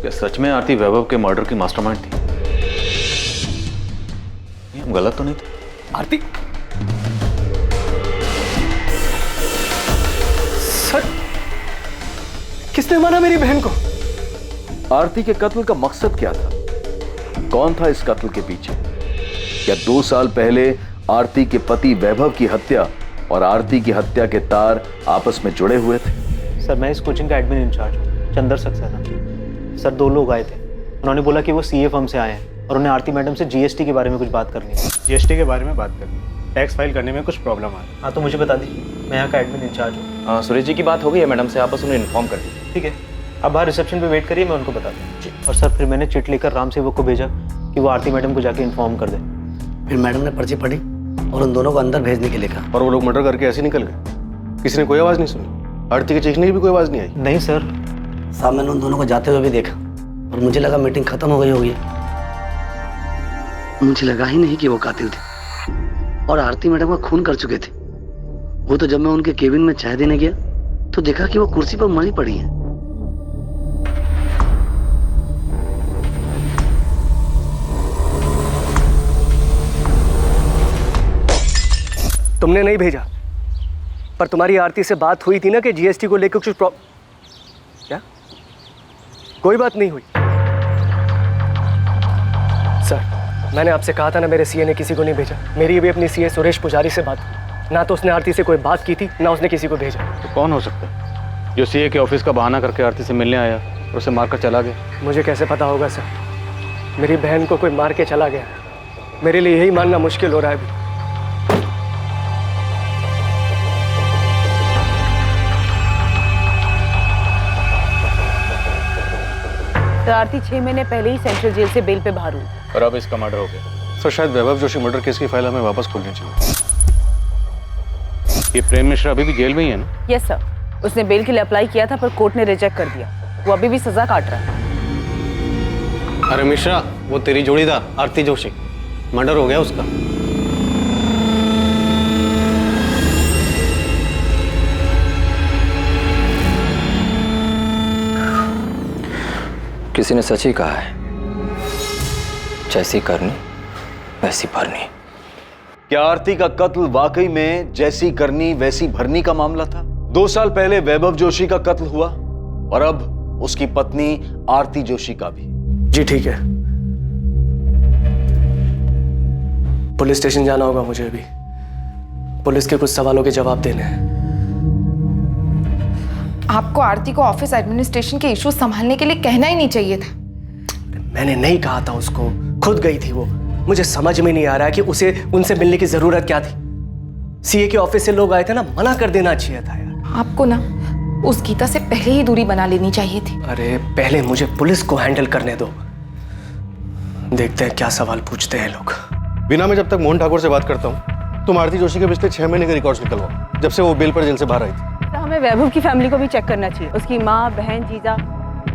क्या सच में आरती वैभव के मर्डर की मास्टरमाइंड थी? ये हम गलत तो नहीं थे? आरती सर, किसने मारा मेरी बहन को? आरती के कत्ल का मकसद क्या था? कौन था इस कत्ल के पीछे? क्या 2 साल पहले आरती के पति वैभव की हत्या और आरती की हत्या के तार आपस में जुड़े हुए थे? सर मैं इस कोचिंग का एडमिन इंचार्ज हूँ, चंदर सक्सेना। सर 2 लोग आए थे, उन्होंने बोला कि वो सीए फर्म से आए हैं और उन्हें आरती मैडम से जीएसटी के बारे में कुछ बात करनी है। जीएसटी के बारे में बात करनी है, टैक्स फाइल करने में कुछ प्रॉब्लम आ रही है। हाँ तो मुझे बता दीजिए, मैं यहाँ का एडमिन इंचार्ज हूँ। सुरेश जी की बात हो गई है मैडम से, आप बस उन्हें इन्फॉर्म कर दीजिए। ठीक है, आप बाहर रिसेप्शन पे वेट करिए, मैं उनको बताता हूँ। और सर फिर मैंने चिट लेकर राम सेवक को भेजा कि वो आरती मैडम को जाके इन्फॉर्म कर दे। फिर मैडम ने पर्ची पढ़ी और उन दोनों को अंदर भेजने के लिए कहा। और वो लोग मर्डर करके ऐसे निकल गए, किसी ने कोई आवाज़ नहीं सुनी, आरती के चीखने की भी कोई आवाज़ नहीं आई। नहीं सर, साहब मैंने उन दोनों को जाते हुए भी देखा और मुझे लगा मीटिंग खत्म हो गई होगी। मुझे लगा ही नहीं कि वो कातिल थे और आरती मैडम का खून कर चुके थे। वो तो जब मैं उनके केबिन में चाय देने गया तो देखा कि वो कुर्सी पर मरी पड़ी है। तुमने नहीं भेजा, पर तुम्हारी आरती से बात हुई थी ना कि जीएसटी को लेकर कुछ क्या? कोई बात नहीं हुई। सर मैंने आपसे कहा था ना, मेरे सीए ने किसी को नहीं भेजा। मेरी भी अपनी सीए सुरेश पुजारी से बात हुई, ना तो उसने आरती से कोई बात की थी, ना उसने किसी को भेजा। तो कौन हो सकता है जो सीए के ऑफिस का बहाना करके आरती से मिलने आया और उसे मारकर चला गया? मुझे कैसे पता होगा सर? मेरी बहन को कोई मार के चला गया, मेरे लिए यही मानना मुश्किल हो रहा है अभी। तो आरती 6 महीने पहले ही सेंट्रल जेल से बेल पे बाहर हुई और अब इसका मर्डर हो गया। सर शायद वैभव जोशी मर्डर केस की फाइल हमें वापस खोलनी चाहिए। ये प्रेम मिश्रा अभी भी जेल में ही है ना? यस सर, उसने बेल के लिए अप्लाई किया था पर कोर्ट ने रिजेक्ट कर दिया। वो अभी भी सजा काट रहा है। अरे मिश्रा, वो तेरी जोड़ी था आरती जोशी, मर्डर हो गया उसका। किसी ने सच ही कहा है, जैसी करनी वैसी भरनी। क्या आरती का कत्ल वाकई में जैसी करनी वैसी भरनी का मामला था? 2 साल पहले वैभव जोशी का कत्ल हुआ और अब उसकी पत्नी आरती जोशी का भी। जी ठीक है, पुलिस स्टेशन जाना होगा मुझे अभी। पुलिस के कुछ सवालों के जवाब देने हैं। आपको आरती को ऑफिस एडमिनिस्ट्रेशन के इश्यूज संभालने के लिए कहना ही नहीं चाहिए था। मैंने नहीं कहा था उसको, खुद गई थी वो। मुझे समझ में नहीं आ रहा है कि उसे उनसे मिलने की जरूरत क्या थी। सीए के ऑफिस से लोग आए थे ना, मना कर देना चाहिए था यार। आपको ना उस गीता से पहले ही दूरी बना लेनी चाहिए थी। अरे पहले मुझे पुलिस को हैंडल करने दो, देखते हैं क्या सवाल पूछते हैं लोग। बिना मैं जब तक मोहन ठाकुर से बात करता हूँ तुम आरती जोशी के पिछले 6 महीने के रिकॉर्ड्स निकलवाओ, जब से वो बेल पर जेल से बाहर आई थी। तो हमें वैभव की फैमिली को भी चेक करना चाहिए। उसकी माँ, बहन, जीजा,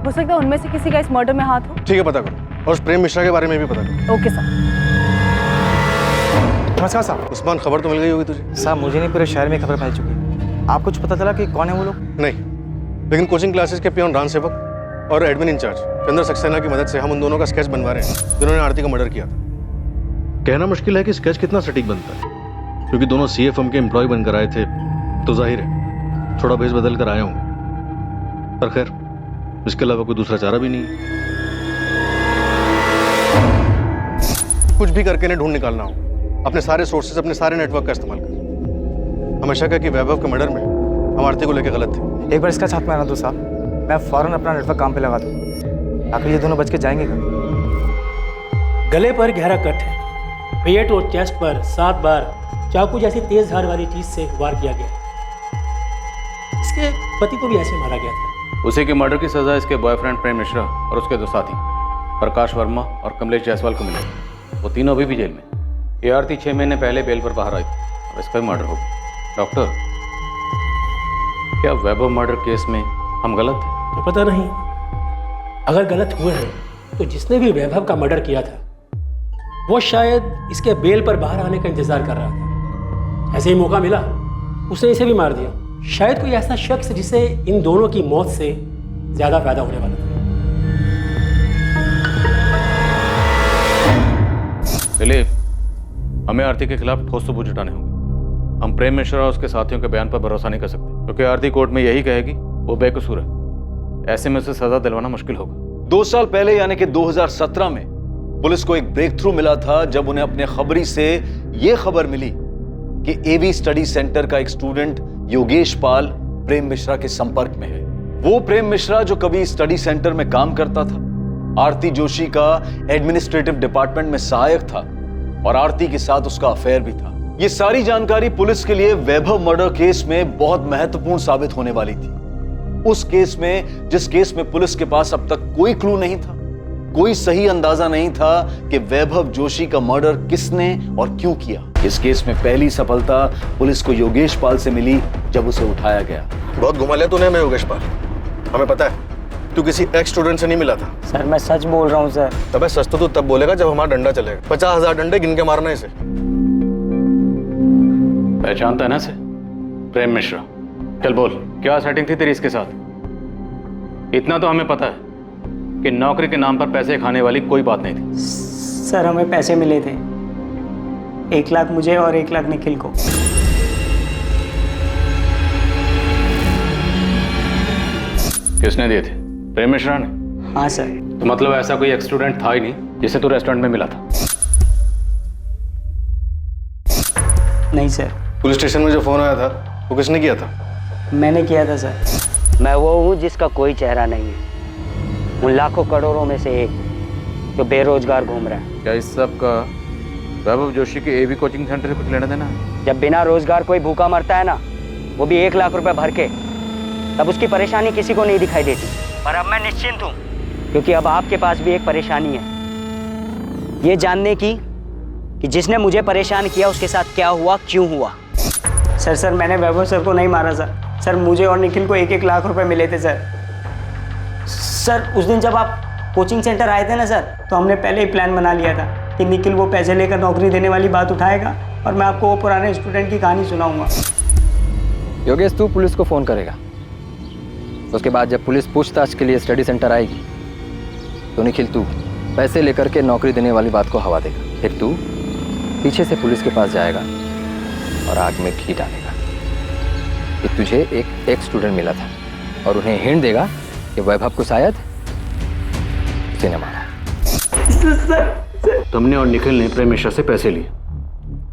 हो सकता है उनमें से किसी का इस मर्डर में हाथ हो। ठीक है, पता करो। और उस प्रेम मिश्रा के बारे में भी पता करो। Okay sir. नमस्कार साहब। उस्मान, खबर तो मिल गई होगी तुझे? साहब मुझे नहीं, पूरे शहर में खबर फैल चुकी है। आप कुछ पता चला कि कौन है वो लोग? नहीं, लेकिन कोचिंग क्लासेस के पियोन राम सेवक और एडमिन इंचार्ज चंद्र सक्सेना की मदद से हम उन दोनों का स्केच बनवा रहे हैं जिन्होंने आरती का मर्डर किया था। कहना मुश्किल है कि स्केच कितना सटीक बनता है, क्योंकक्योंकि दोनों सीए फर्म के एम्प्लॉय बनकर आए थे, तो जाहिर है थोड़ा भेस बदल कर आए होंगे। पर खैर, इसके अलावा कोई दूसरा चारा भी नहीं। कुछ भी करके इन्हें ढूंढ निकालना हो, अपने सारे सोर्सेज, अपने सारे नेटवर्क का इस्तेमाल कर। हमेशा कहा कि वैभव के मर्डर में हम आरती को लेकर गलत थे। एक बार इसका छाप मारना दो साहब, मैं फौरन अपना नेटवर्क काम पे लगा दूँ। आखिर ये दोनों बच के जाएंगे कब? गले पर गहरा कट है, पेट और चेस्ट पर 7 बार चाकू जैसी तेज धार वाली चीज से वार किया गया। इसके पति को भी ऐसे मारा गया था। उसी के मर्डर की सजा इसके बॉयफ्रेंड प्रेम मिश्रा और उसके 2 साथी प्रकाश वर्मा और कमलेश जायसवाल को मिलेगी। वो तीनों अभी भी जेल में। ये आरती 6 महीने पहले बेल पर बाहर आई थी और इसका भी मर्डर हो गया। डॉक्टर, क्या वैभव मर्डर केस में हम गलत थे? तो पता नहीं, अगर गलत हुए हैं तो जिसने भी वैभव का मर्डर किया था वो शायद इसके बेल पर बाहर आने का इंतजार कर रहा था। ऐसे ही मौका मिला, उसने इसे भी मार दिया। शायद कोई ऐसा शख्स जिसे इन दोनों की मौत से ज्यादा फायदा होने वाला था। हमें आरती के खिलाफ ठोस सबूत जुटाने होंगे। हम प्रेम मिश्रा और उसके साथियों के बयान पर भरोसा नहीं कर सकते, क्योंकि आरती कोर्ट में यही कहेगी वो बेकसूर है। ऐसे में उसे सजा दिलवाना मुश्किल होगा। 2 साल पहले यानी कि 2017 में पुलिस को एक ब्रेक थ्रू मिला था जब उन्हें अपने खबरी से यह खबर मिली कि एवी स्टडी सेंटर का एक स्टूडेंट योगेश पाल प्रेम मिश्रा के संपर्क में है। वो प्रेम मिश्रा जो कभी स्टडी सेंटर में काम करता था, आरती जोशी का एडमिनिस्ट्रेटिव डिपार्टमेंट में सहायक था और आरती के साथ उसका अफेयर भी था। ये सारी जानकारी पुलिस के लिए वैभव मर्डर केस में बहुत महत्वपूर्ण साबित होने वाली थी। उस केस में, जिस केस में पुलिस के पास अब तक कोई क्लू नहीं था, कोई सही अंदाजा नहीं था कि वैभव जोशी का मर्डर किसने और क्यों किया। इस केस में पहली सफलता पुलिस को योगेश पाल से मिली जब उसे उठाया गया। बहुत घुमा लिया तूने हमें योगेश पाल। हमें पता है तू किसी एक्स स्टूडेंट से नहीं मिला था। सर मैं सच बोल रहा हूँ सर। अबे सच तो तू तब बोलेगा जब हमारा डंडा चलेगा। 50,000 डंडे गिन के मारना इसे। पहचानता है ना इसे? प्रेम मिश्रा। चल बोल, क्या सेटिंग थी तेरी इसके साथ? इतना तो हमें पता है कि नौकरी के नाम पर पैसे खाने वाली कोई बात नहीं थी। सर हमें पैसे मिले थे, 1 लाख मुझे और 1 लाख निखिल को। किसने दिए थे? प्रेम मिश्रा ने? हाँ सर। तो मतलब ऐसा कोई एक्स स्टूडेंट था ही नहीं जिसे तू रेस्टोरेंट में मिला था? नहीं सर। पुलिस स्टेशन में जो फोन आया था वो किसने किया था? मैंने किया था सर। मैं वो हूँ जिसका कोई चेहरा नहीं है, उन लाखों करोड़ों में से एक जो बेरोजगार घूम रहा है। क्या इस सब का वैभव जोशी के एवी कोचिंग सेंटर से कुछ लेना देना है? जब बिना रोजगार कोई भूखा मरता है ना, वो भी 1 लाख रुपए भर के, तब उसकी परेशानी किसी को नहीं दिखाई देती। पर अब मैं निश्चिंत हूँ, क्योंकि अब आपके पास भी एक परेशानी है, ये जानने की कि जिसने मुझे परेशान किया उसके साथ क्या हुआ, क्यों हुआ। सर मैंने वैभव सर को नहीं मारा सर। सर मुझे और निखिल को 1-1 लाख रुपए मिले थे सर। सर उस दिन जब आप कोचिंग सेंटर आए थे ना सर, तो हमने पहले ही प्लान बना लिया था कि निखिल वो पैसे लेकर नौकरी देने वाली बात उठाएगा और मैं आपको वो पुराने स्टूडेंट की कहानी सुनाऊंगा। योगेश तू पुलिस को फ़ोन करेगा, उसके बाद जब पुलिस पूछताछ के लिए स्टडी सेंटर आएगी तो निखिल तू पैसे लेकर के नौकरी देने वाली बात को हवा देगा। फिर तू पीछे से पुलिस के पास जाएगा और आग में घी डालेगा कि तुझे एक स्टूडेंट मिला था और उन्हें हिंट देगा कि वैभव को शायद उसे न मारा। तुमने और निखिल ने प्रेम मिश्रा से पैसे लिए,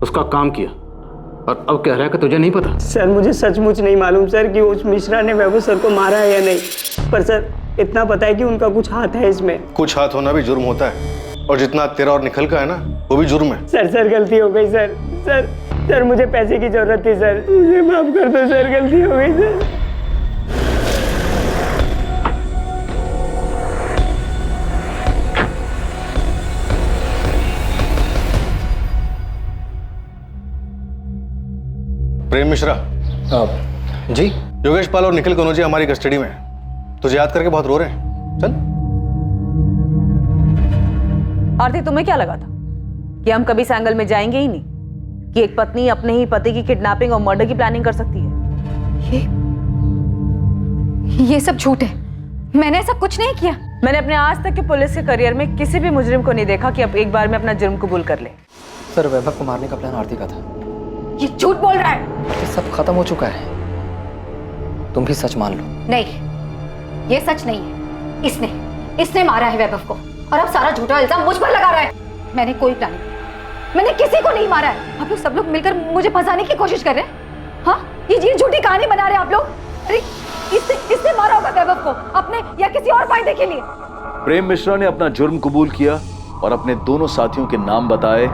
उसका काम किया, और अब कह रहा है कि तुझे नहीं पता? सर मुझे सचमुच नहीं मालूम सर कि उस मिश्रा ने वैभव सर को मारा है या नहीं, पर सर इतना पता है कि उनका कुछ हाथ है इसमें। कुछ हाथ होना भी जुर्म होता है, और जितना तेरा और निखिल का है ना वो भी जुर्म है। सर गलती हो गई सर मुझे पैसे की जरूरत थी सर, मुझे माफ कर दो सर, गलती हो गई सर। प्रेम मिश्रा। जी योगेश पाल और निखिल कनौजिया हमारी कस्टडी में है। तुझे याद करके बहुत रो रहे हैं। चल। आरती तुम्हें क्या लगा था कि हम कभी इस एंगल में जाएंगे ही नहीं, कि एक पत्नी अपने ही पति की किडनैपिंग और मर्डर की प्लानिंग कर सकती है? ये सब झूठ है, मैंने ऐसा कुछ नहीं किया। मैंने अपने आज तक के पुलिस के करियर में किसी भी मुजरिम को नहीं देखा कि अब एक बार में अपना जुर्म कबूल कर ले। सर वैभव को मारने का प्लान आरती का था। ये झूठ बोल रहा है। ये सब खत्म हो चुका है, तुम भी सच मान लो। नहीं, ये सच नहीं है। इसने मारा है वैभव को और अब सारा झूठा इल्जाम मुझ पर लगा रहा है। मैंने कोई प्लान नहीं, मैंने किसी को नहीं मारा है। आप लोग सब लोग मिलकर मुझे फंसाने की कोशिश कर रहे हैं। हाँ, ये झूठी कहानी बना रहे हैं आप लोग। अरे इसने मारा होगा वैभव को अपने या किसी और फायदे के लिए। प्रेम मिश्रा ने अपना जुर्म कबूल किया और अपने दोनों साथियों के नाम बताए,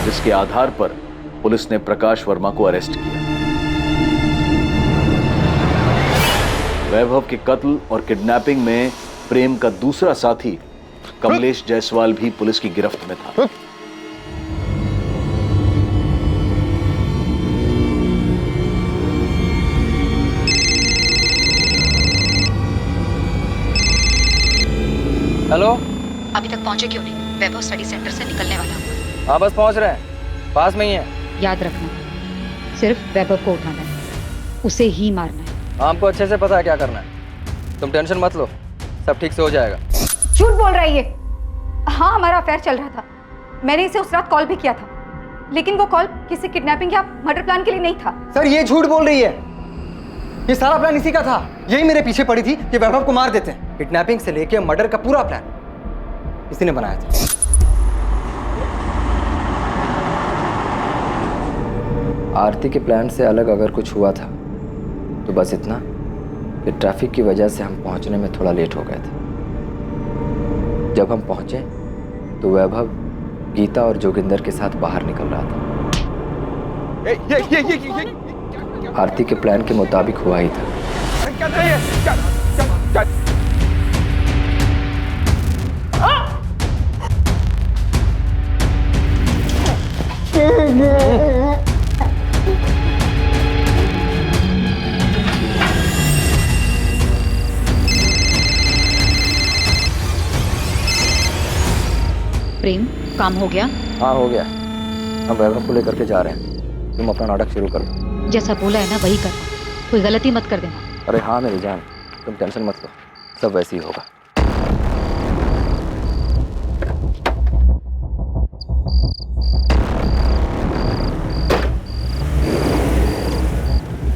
जिसके आधार पर पुलिस ने प्रकाश वर्मा को अरेस्ट किया। वैभव के कत्ल और किडनैपिंग में प्रेम का दूसरा साथी कमलेश जायसवाल भी पुलिस की गिरफ्त में था। हेलो, अभी तक पहुंचे क्यों नहीं? वैभव स्टडी सेंटर से निकलने वाला हूँ। हाँ बस पहुंच रहे हैं, पास में ही है। याद रखना, सिर्फ वैभव को उठाना है, उसे ही मारना है। हमको अच्छे से पता है क्या करना है, तुम टेंशन मत लो, सब ठीक से हो जाएगा। झूठ बोल रहा है ये। हाँ, हमारा अफेयर चल रहा था, मैंने इसे उस रात कॉल भी किया था, लेकिन वो कॉल किसी किडनैपिंग या मर्डर प्लान के लिए नहीं था। सर ये झूठ बोल रही है, ये सारा प्लान इसी का था। यही मेरे पीछे पड़ी थी कि वैभव को मार देते हैं। किडनैपिंग से लेके मर्डर का पूरा प्लान इसी ने बनाया था। आरती के प्लान से अलग अगर कुछ हुआ था तो बस इतना कि ट्रैफिक की वजह से हम पहुंचने में थोड़ा लेट हो गए थे। जब हम पहुंचे तो वैभव गीता और जोगिंदर के साथ बाहर निकल रहा था। आरती के प्लान के मुताबिक हुआ ही था। प्रेम, काम हो गया? हाँ हो गया, हम वैभव को लेकर के जा रहे हैं। तुम अपना नाटक शुरू कर दो। जैसा बोला है ना वही करना, कोई गलती मत कर देना। अरे हाँ मेरी जान, तुम टेंशन मत लो, सब वैसे ही होगा।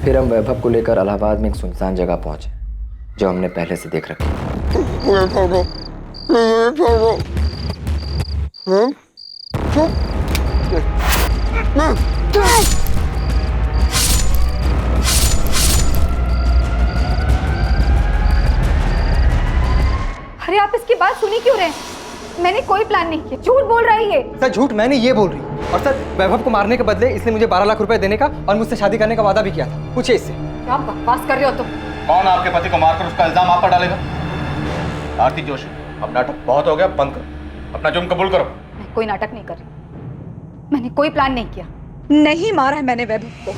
फिर हम वैभव को लेकर इलाहाबाद में एक सुनसान जगह पहुंचे जो हमने पहले से देख रखी। अरे आप इसकी बात सुनी क्यों रहे हैं? मैंने कोई प्लान नहीं किया, झूठ बोल रही है। सर झूठ मैंने ये बोल रही है। और सर वैभव को मारने के बदले इसने मुझे 12 लाख रुपए देने का और मुझसे शादी करने का वादा भी किया था। पूछिए इससे। क्या बकवास कर रहे हो तुम? कौन आपके पति को मारकर उसका इल्जाम आप पर डालेगा? आरती जोशी, अब नाटक बहुत हो गया, बंद करो, अपना जुर्म कबूल करो। मैं कोई नाटक नहीं कर रही, मैंने कोई प्लान नहीं किया। नहीं मारा है मैंने वैभव को।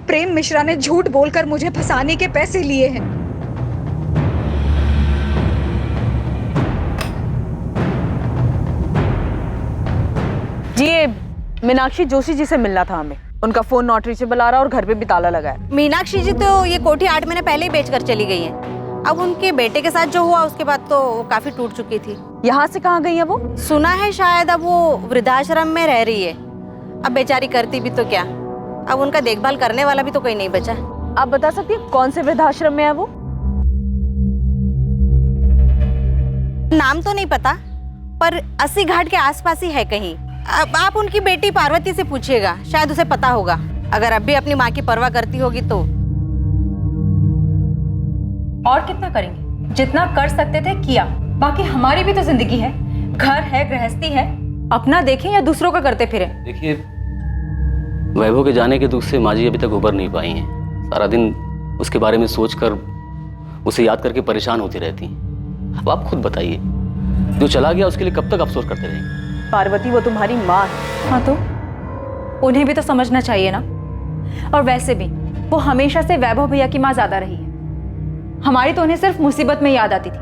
प्रेम मिश्रा ने झूठ बोलकर मुझे फंसाने के पैसे लिए हैं। जी ये मीनाक्षी जोशी जी से मिलना था हमें। उनका फोन नॉट रीचेबल आ रहा और घर पे भी ताला लगा है। मीनाक्षी जी तो ये कोठी 8 महीने पहले ही बेचकर चली गई हैं। अब उनके बेटे के साथ जो हुआ उसके बाद तो वो काफी टूट चुकी थी। यहाँ से कहाँ गई है वो? सुना है शायद अब वो वृद्धाश्रम में रह रही है। अब बेचारी करती भी तो क्या, अब उनका देखभाल करने वाला भी तो कोई नहीं बचा। आप बता सकती हैं कौन से वृद्धाश्रम में है वो? नाम तो नहीं पता, पर 80 घाट के आसपास ही है कहीं। अब आप उनकी बेटी पार्वती से पूछिएगा, शायद उसे पता होगा। अगर अब भी अपनी माँ की परवाह करती होगी तो। और कितना करेंगे? जितना कर सकते थे किया, बाकी हमारी भी तो जिंदगी है, घर है, गृहस्थी है। अपना देखें या दूसरों का करते फिरें। देखिए, वैभव के जाने के दुख से माँ जी अभी तक उबर नहीं पाई हैं। सारा दिन उसके बारे में सोचकर, उसे याद करके परेशान होती रहती हैं। अब आप खुद बताइए, जो चला गया उसके लिए कब तक अफसोस करते रहेंगे? पार्वती वो तुम्हारी माँ है। हाँ तो उन्हें भी तो समझना चाहिए ना। और वैसे भी वो हमेशा से वैभव भैया की माँ ज्यादा रही है। हमारी तो उन्हें सिर्फ मुसीबत में याद आती थी,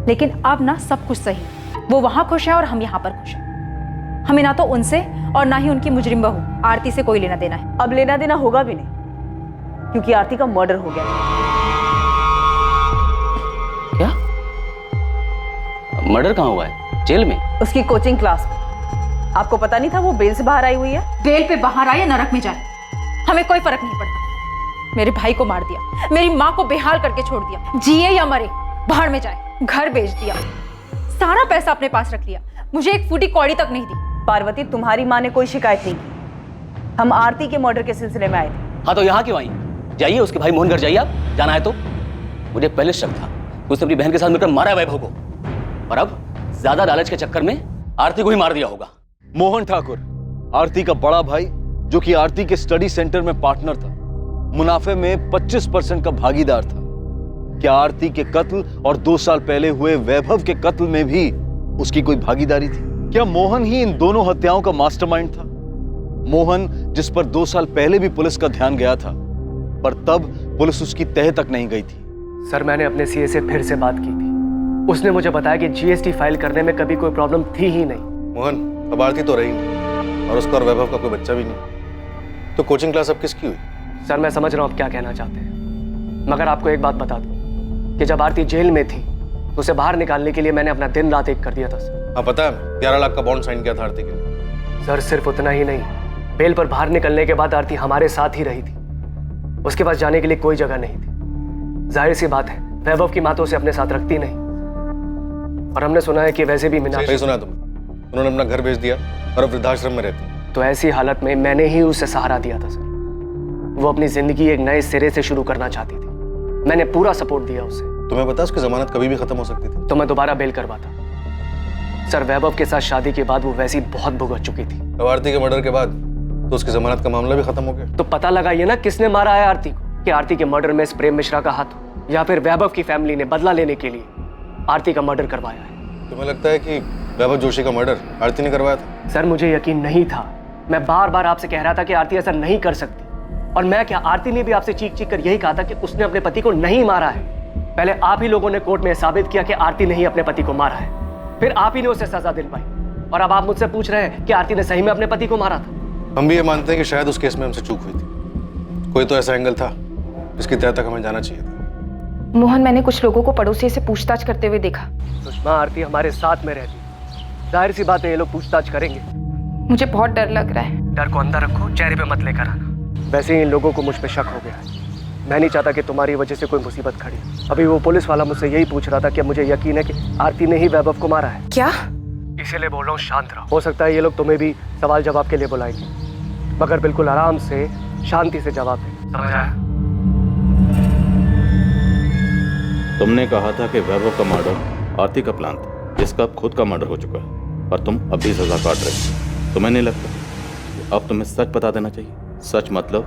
लेकिन अब ना सब कुछ सही। वो वहां खुश है और हम यहाँ पर खुश हैं। हमें ना तो उनसे और ना ही उनकी मुजरिम बहू आरती से कोई लेना देना है। अब लेना देना होगा भी नहीं, क्योंकि आरती का मर्डर हो गया। क्या? मर्डर कहाँ हुआ है? जेल में? उसकी कोचिंग क्लास में। आपको पता नहीं था वो बेल से बाहर आई हुई है? बेल पे बाहर आए या नरक में जाए, हमें कोई फर्क नहीं पड़ता। मेरे भाई को मार दिया, मेरी माँ को बेहाल करके छोड़ दिया, जिए या मरे बाहर में जाए, घर बेच दिया, सारा पैसा अपने पास रख लिया, मुझे एक फूटी कौड़ी तक नहीं दी। पार्वती तुम्हारी माँ ने कोई शिकायत नहीं की। हम आरती के मर्डर के सिलसिले में आए थे। हाँ तो यहाँ क्यों आई? जाइए उसके भाई मोहन घर जाइए, आप जाना है तो। मुझे पहले शक था उसने अपनी बहन के साथ मिलकर मारा है वैभव को, और अब ज्यादा लालच के चक्कर में आरती को ही मार दिया होगा। मोहन ठाकुर, आरती का बड़ा भाई, जो कि आरती के स्टडी सेंटर में पार्टनर था, मुनाफे में 25% का भागीदार था। क्या आरती के कत्ल और 2 साल पहले हुए वैभव के कत्ल में भी उसकी कोई भागीदारी थी? क्या मोहन ही इन दोनों हत्याओं का मास्टरमाइंड था? मोहन जिस पर 2 साल पहले भी पुलिस का ध्यान गया था, पर तब पुलिस उसकी तह तक नहीं गई थी। सर मैंने अपने सीए से फिर से बात की थी। उसने मुझे बताया कि जीएसटी फाइल करने में कभी कोई प्रॉब्लम थी ही नहीं। मोहन, अब आरती तो रही नहीं और उसका और वैभव का कोई बच्चा भी नहीं, तो कोचिंग क्लास अब किसकी हुई? सर मैं समझ रहा हूँ आप क्या कहना चाहते हैं, मगर आपको एक बात बता दूं कि जब आरती जेल में थी तो उसे बाहर निकालने के लिए मैंने अपना दिन रात एक कर दिया था सर। हाँ पता है, 11 लाख का बॉन्ड साइन किया था आरती के लिए। सर सिर्फ उतना ही नहीं, बेल पर बाहर निकलने के बाद आरती हमारे साथ ही रही थी। उसके पास जाने के लिए कोई जगह नहीं थी। जाहिर सी बात है, वैभव की माँ तो उसे अपने साथ रखती नहीं। और हमने सुना है कि वैसे भी मीनाक्षी, सही सुना तुमने, उन्होंने अपना घर बेच दिया और अब वृद्धाश्रम में रहती है। तो ऐसी हालत में मैंने ही उसे सहारा दिया था सर। वो अपनी जिंदगी एक नए सिरे से शुरू करना चाहती थी। मैंने पूरा सपोर्ट दिया उसे। तुम्हें पता उसकी जमानत कभी भी खत्म हो सकती थी। तो मैं दोबारा बेल करवाता। सर, वैभव के साथ शादी के बाद वो वैसी बहुत भुगत चुकी थी। अब आरती के मर्डर के बाद तो उसकी जमानत का मामला भी खत्म हो गया। तो पता लगाइए ना किसने मारा है आरती को, कि आरती के मर्डर में इस प्रेम मिश्रा का हाथ हो, या फिर वैभव की फैमिली ने बदला लेने के लिए आरती का मर्डर करवाया है। तुम्हें लगता है कि वैभव जोशी का मर्डर आरती ने करवाया था? सर, मुझे यकीन नहीं था। मैं बार बार आपसे कह रहा था कि आरती ऐसा नहीं कर सकती। और मैं क्या, आरती ने भी आपसे चीख चीख कर यही कहा था कि उसने अपने पति को नहीं मारा है। पहले आप ही लोगों ने कोर्ट में साबित किया कि आरती ने ही अपने पति को मारा है, फिर आप ही ने उसे सजा दिलवाई, और अब आप मुझसे पूछ रहे हैं कि आरती ने सही में अपने पति को मारा था। हम भी ये मानते हैं कि शायद उस केस में हमसे चूक हुई थी। कोई तो ऐसा एंगल था जिसकी तह तक हमें जाना चाहिए था। मोहन, मैंने कुछ लोगों को पड़ोसी से पूछताछ करते हुए देखा। सुषमा, आरती हमारे साथ में रहती, जाहिर सी बात है ये लोग पूछताछ करेंगे। मुझे बहुत डर लग रहा है। डर को अंदर रखो, चेहरे पे मत लेकर आना। वैसे ही इन लोगों को मुझ पे शक हो गया है। मैं नहीं चाहता कि तुम्हारी वजह से कोई मुसीबत खड़ी। अभी वो पुलिस वाला मुझसे यही पूछ रहा था कि मुझे यकीन है कि आरती ने ही वैभव को मारा है। क्या? इसीलिए बोल रहा हूँ शांत रहो। हो सकता है ये लोग तुम्हें भी सवाल जवाब के लिए बुलाएंगे, मगर बिल्कुल आराम से शांति से जवाब दें। समझ आया? तुमने कहा था कि वैभव का मर्डर आरती का प्लान था, जिसका अब खुद का मर्डर हो चुका है, पर तुम अब भी सजा काट रहे हो। तुम्हें नहीं लगता कि अब तुम्हें सच बता देना चाहिए? सच मतलब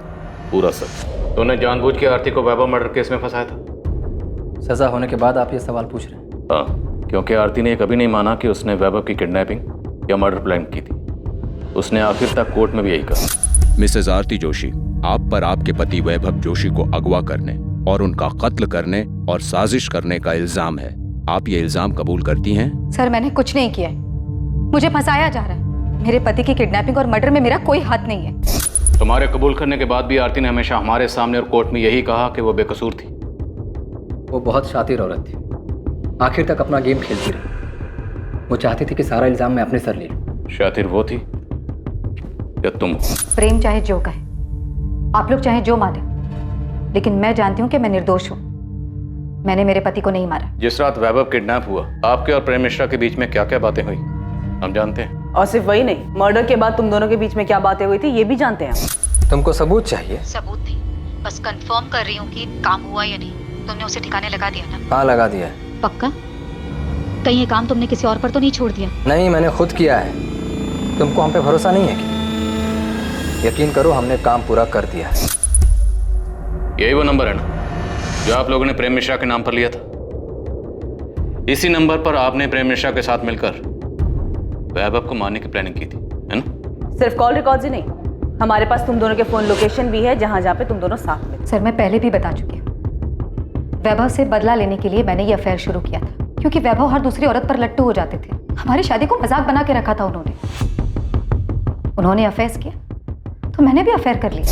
पूरा सच। तुमने जानबूझ के आरती को वैभव मर्डर केस में फंसाया था? सजा होने के बाद आप ये सवाल पूछ रहे हैं? हाँ, क्योंकि आरती ने कभी नहीं माना कि उसने वैभव की किडनैपिंग या मर्डर प्लान की थी। उसने आखिर तक कोर्ट में भी यही कहा। मिसेज आरती जोशी, आप पर आपके पति वैभव जोशी को अगवा करने और उनका कत्ल करने और साजिश करने का इल्जाम है। आप ये इल्जाम कबूल करती हैं? सर, मैंने कुछ नहीं किया है। मुझे फंसाया जा रहा है। मेरे पति की किडनैपिंग और मर्डर में मेरा कोई हाथ नहीं है। तुम्हारे कबूल करने के बाद भी आरती ने हमेशा हमारे सामने और कोर्ट में यही कहा कि वो बेकसूर थी। वो बहुत शातिर औरत थी, आखिर तक अपना गेम खेलती रही। वो चाहती थी कि सारा इल्जाम मैं अपने सर ले लूं। शातिर वो थी या तुम? प्रेम चाहे जो कहे, आप लोग चाहे जो माने, लेकिन मैं जानती हूँ कि मैं निर्दोष हूँ। मैंने मेरे पति को नहीं मारा। जिस रात वैभव किडनैप हुआ, आपके और प्रेम मिश्रा के बीच में क्या क्या बातें हुई हम जानते हैं। और सिर्फ वही नहीं, मर्डर के बाद तुम दोनों के बीच में क्या बातें हुई थी ये भी जानते हैं। तुमको सबूत चाहिए? सबूत नहीं, बस कंफर्म कर रही हूँ कि काम हुआ या नहीं। तुमने उसे ठिकाने लगा दिया ना? हाँ, लगा दिया है। पक्का? कहीं ये काम तुमने किसी और पर तो नहीं छोड़ दिया? नहीं, मैंने खुद किया है। तुमको हम पे भरोसा नहीं है क्या? यकीन करो, हमने काम पूरा कर दिया है। यही वो नंबर है ना जो आप लोगों ने प्रेम मिश्रा के नाम पर लिया था? इसी नंबर पर आपने प्रेम मिश्रा के साथ मिलकर वैभव को मारने की प्लानिंग की थी, है ना? सिर्फ कॉल रिकॉर्ड्स ही नहीं, हमारे पास तुम दोनों के फोन लोकेशन भी है जहां पे तुम दोनों साथ में। सर, मैं पहले भी बता चुकी हूँ। वैभव से बदला लेने के लिए मैंने ये अफेयर शुरू किया था, क्योंकि वैभव हर दूसरी औरत पर लट्टू हो जाते थे। हमारी शादी को मजाक बना के रखा था उन्होंने अफेयर्स किया तो मैंने भी अफेयर कर लिया।